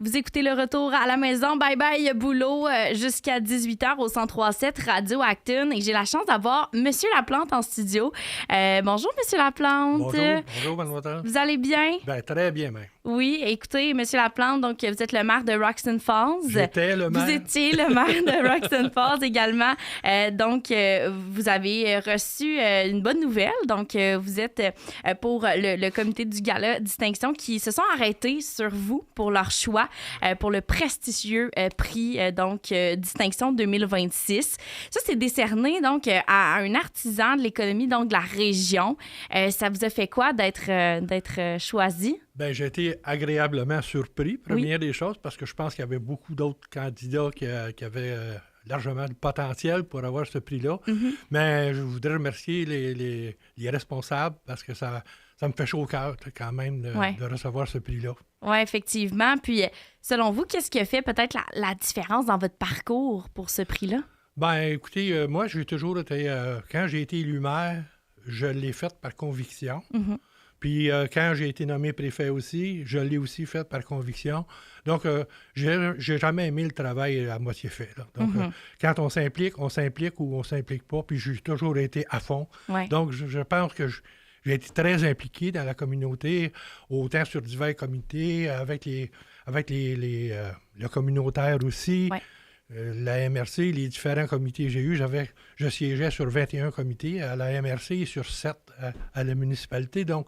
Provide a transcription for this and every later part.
Vous écoutez le retour à la maison. Bye bye boulot jusqu'à 18h au 103.7 Radio Acton. Et j'ai la chance d'avoir Monsieur Laplante en studio. Bonjour Monsieur Laplante. Bonjour mademoiselle. Vous allez bien? Ben, très bien même. Oui, écoutez, Monsieur Laplante, donc vous êtes le maire de Roxton Falls. J'étais le maire. Vous étiez le maire de Roxton Falls également. Donc, vous avez reçu une bonne nouvelle. Donc, vous êtes pour le comité du gala Distinction qui se sont arrêtés sur vous pour leur choix pour le prestigieux prix Distinction 2026. Ça, c'est décerné donc à un artisan de l'économie donc de la région. Ça vous a fait quoi d'être choisi? Bien, j'ai été agréablement surpris, première des choses, parce que je pense qu'il y avait beaucoup d'autres candidats qui avaient largement le potentiel pour avoir ce prix-là. Mm-hmm. Mais je voudrais remercier les responsables parce que ça me fait chaud au cœur quand même de recevoir ce prix-là. Oui, effectivement. Puis, selon vous, qu'est-ce qui a fait peut-être la différence dans votre parcours pour ce prix-là? Bien, écoutez, moi, j'ai toujours été... quand j'ai été élu maire, je l'ai fait par conviction. Mm-hmm. Puis quand j'ai été nommé préfet aussi, je l'ai aussi fait par conviction. Donc, j'ai jamais aimé le travail à moitié fait. Là. Donc, quand on s'implique ou on s'implique pas. Puis j'ai toujours été à fond. Ouais. Donc, je pense que j'ai été très impliqué dans la communauté, autant sur divers comités, avec le communautaire aussi. Ouais. La MRC, les différents comités que j'ai eus, je siégeais sur 21 comités à la MRC et sur 7 à la municipalité. Donc,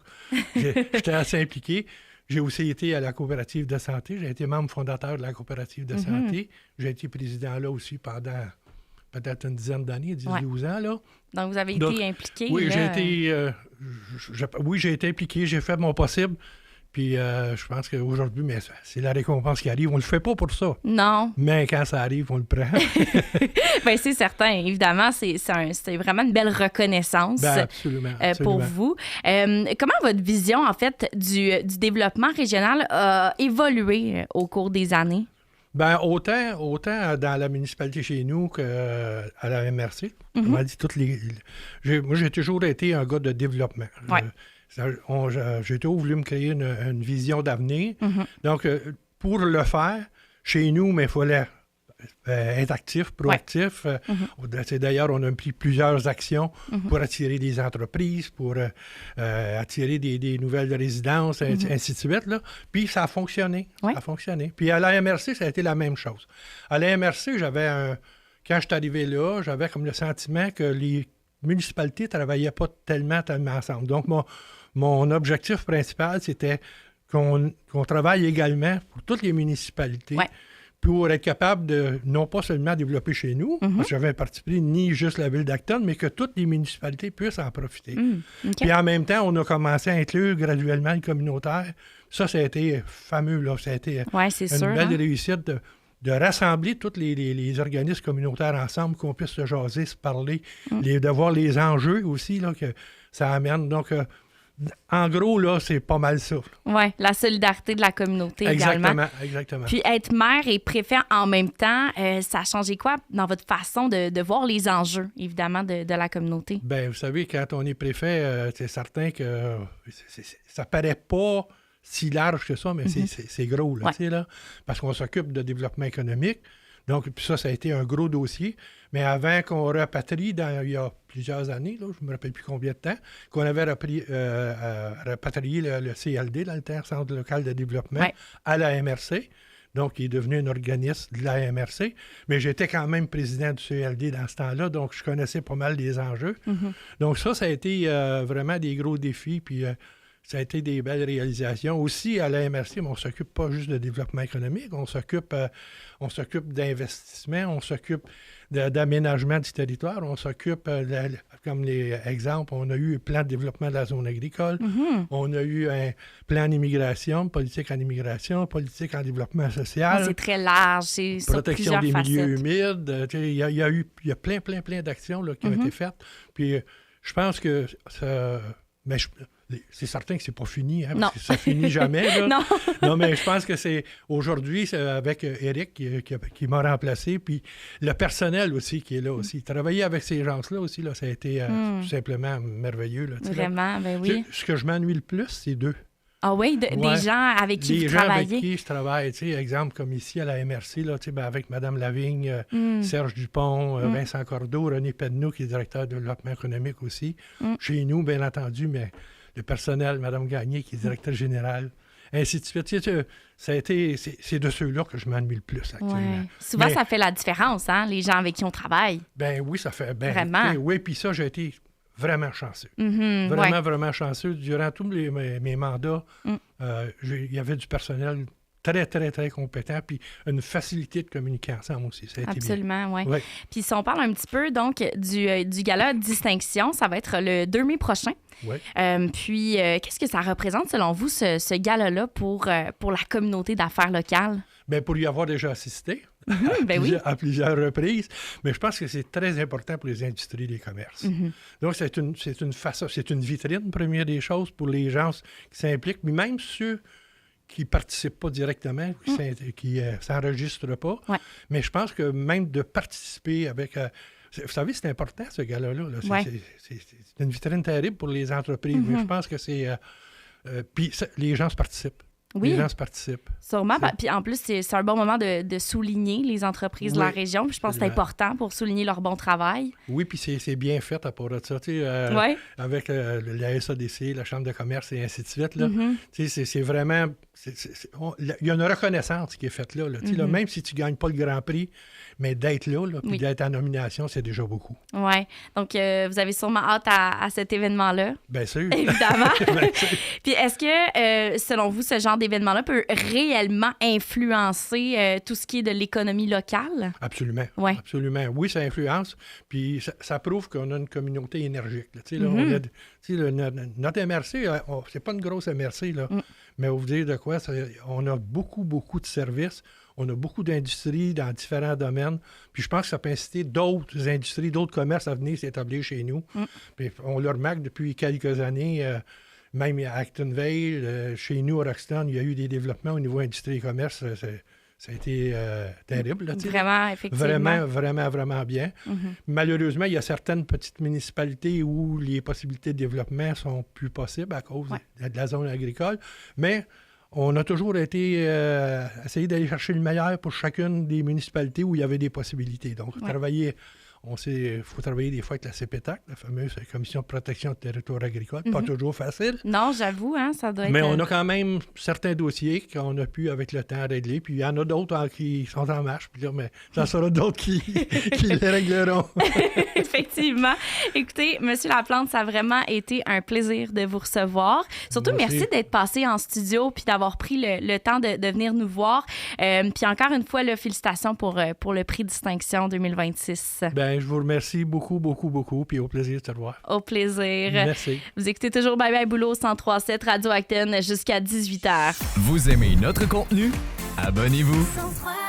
j'étais assez impliqué. J'ai aussi été à la coopérative de santé. J'ai été membre fondateur de la coopérative de santé. J'ai été président là aussi pendant peut-être une dizaine d'années, 10-12 ans. Là. Donc, vous avez été impliqué. Oui, là... j'ai été impliqué. J'ai fait mon possible. Puis je pense qu'aujourd'hui, mais c'est la récompense qui arrive. On ne le fait pas pour ça. Non. Mais quand ça arrive, on le prend. Bien, c'est certain. Évidemment, c'est vraiment une belle reconnaissance absolument. Pour vous. Comment votre vision, en fait, du développement régional a évolué au cours des années? Bien, autant dans la municipalité chez nous qu'à la MRC. On m'a dit moi, j'ai toujours été un gars de développement. Ouais. J'ai toujours voulu me créer une vision d'avenir. Mm-hmm. Donc, pour le faire, chez nous, mais il fallait être actif, proactif. Ouais. D'ailleurs, on a pris plusieurs actions pour attirer des entreprises, pour attirer des nouvelles résidences, ainsi de suite. Là. Puis, ça a fonctionné. Ouais. Ça a fonctionné. Puis, à la MRC, ça a été la même chose. À la MRC, quand je suis arrivé là, j'avais comme le sentiment que les municipalités ne travaillaient pas tellement ensemble. Donc, mon objectif principal, c'était qu'on travaille également pour toutes les municipalités pour être capable de, non pas seulement développer chez nous, parce que j'avais un parti pris, ni juste la ville d'Acton, mais que toutes les municipalités puissent en profiter. Okay. Puis en même temps, on a commencé à inclure graduellement le communautaire. Ça a été fameux. Là. Ça a été une belle réussite de rassembler tous les organismes communautaires ensemble, qu'on puisse se jaser, se parler, de voir les enjeux aussi là, que ça amène. Donc, en gros, là, c'est pas mal ça. Oui, la solidarité de la communauté également. Exactement. Puis être maire et préfet en même temps, ça a changé quoi dans votre façon de voir les enjeux, évidemment, de la communauté? Bien, vous savez, quand on est préfet, c'est certain que ça paraît pas si large que ça, mais c'est gros, là, là, parce qu'on s'occupe de développement économique. Donc, puis ça a été un gros dossier. Mais avant qu'on rapatrie, il y a plusieurs années, là, je ne me rappelle plus combien de temps, qu'on avait rapatrié le CLD, dans le Centre local de développement, à la MRC. Donc, il est devenu un organisme de la MRC. Mais j'étais quand même président du CLD dans ce temps-là, donc je connaissais pas mal les enjeux. Donc, ça a été vraiment des gros défis, puis ça a été des belles réalisations. Aussi, à la MRC, on ne s'occupe pas juste de développement économique, on s'occupe d'investissement, on s'occupe d'aménagement du territoire, on s'occupe, comme les exemples, on a eu un plan de développement de la zone agricole, on a eu un plan d'immigration, politique en immigration, politique en développement social. C'est très large, c'est protection des milieux facettes. humides. Il y a plein d'actions là, qui ont été faites. Puis je pense que ça... Mais c'est certain que c'est pas fini, hein, parce que ça finit jamais. Là. Non, mais je pense que c'est aujourd'hui, c'est avec Éric qui m'a remplacé, puis le personnel aussi qui est là aussi. Travailler avec ces gens-là aussi, là, ça a été tout simplement merveilleux. Là, vraiment, ben oui. Ce que je m'ennuie le plus, c'est d'eux. Ah oui, des gens avec qui vous travaillez? Des gens avec qui je travaille, tu sais, exemple comme ici à la MRC, là, tu sais, avec Mme Lavigne, Serge Dupont, Vincent Cordeau, René Pedneau, qui est directeur de développement économique aussi. Chez nous, bien entendu, mais le personnel, Mme Gagné, qui est directeur général, ainsi de suite. Tu sais, c'est de ceux-là que je m'ennuie le plus actuellement. Ouais. Souvent, ça fait la différence, hein, les gens avec qui on travaille. Ben oui, ça fait... Vraiment? Oui, puis ça, j'ai été vraiment chanceux. Vraiment chanceux. Durant tous mes mandats, il y avait du personnel très, très, très compétent, puis une facilité de communiquer ensemble aussi. Ça a été absolument, oui. Ouais. Puis si on parle un petit peu, donc, du gala Distinction, ça va être le 2 mai prochain. Oui. Puis, qu'est-ce que ça représente, selon vous, ce gala-là pour la communauté d'affaires locales? Bien, pour y avoir déjà assisté à plusieurs reprises, mais je pense que c'est très important pour les industries et les commerces. Donc, c'est une vitrine, première des choses, pour les gens qui s'impliquent, mais même ceux qui ne participent pas directement, qui ne s'enregistrent pas. Ouais. Mais je pense que même de participer avec... vous savez, c'est important, ce gala-là. Là. C'est une vitrine terrible pour les entreprises, mais je pense que c'est... puis les gens se participent. Oui. Les gens se participent. Sûrement. Puis en plus, c'est un bon moment de souligner les entreprises de la région. Puis je pense que c'est important pour souligner leur bon travail. Oui, puis c'est bien fait à part de ça. Avec la SADC, la Chambre de commerce et ainsi de suite. Là, c'est vraiment... il y a une reconnaissance qui est faite là. Là, même si tu ne gagnes pas le Grand Prix, mais d'être là, puis d'être en nomination, c'est déjà beaucoup. Oui. Donc, vous avez sûrement hâte à cet événement-là. Bien sûr. Évidemment. Puis est-ce que, selon vous, ce genre d'événement-là peut réellement influencer tout ce qui est de l'économie locale? Absolument. Ouais. Absolument. Oui, ça influence. Puis ça prouve qu'on a une communauté énergique. Là, notre MRC, c'est pas une grosse MRC, là, mais on vous dire de quoi, on a beaucoup, beaucoup de services. On a beaucoup d'industries dans différents domaines. Puis je pense que ça peut inciter d'autres industries, d'autres commerces à venir s'établir chez nous. Puis on le remarque depuis quelques années, même à Actonville, chez nous à Roxton, il y a eu des développements au niveau industrie et commerce. Ça a été terrible. Là, vraiment, effectivement. Vraiment bien. Malheureusement, il y a certaines petites municipalités où les possibilités de développement sont plus possibles à cause de la zone agricole. Mais on a toujours été essayer d'aller chercher le meilleur pour chacune des municipalités où il y avait des possibilités. Donc, il faut travailler des fois avec la CPTAC, la fameuse Commission de protection du territoire agricole. Pas toujours facile. Non, j'avoue, hein, ça doit être... Mais on a quand même certains dossiers qu'on a pu, avec le temps, régler. Puis il y en a d'autres qui sont en marche. Puis là, mais ça sera d'autres qui les régleront. Effectivement. Écoutez, M. Laplante, ça a vraiment été un plaisir de vous recevoir. Surtout, merci d'être passé en studio puis d'avoir pris le temps de venir nous voir. Puis encore une fois, là, félicitations pour le prix Distinction 2026. Bien, je vous remercie beaucoup, puis au plaisir de te revoir. Au plaisir. Merci. Vous écoutez toujours Bye Bye Boulot 103.7 Radio Acton jusqu'à 18h. Vous aimez notre contenu? Abonnez-vous.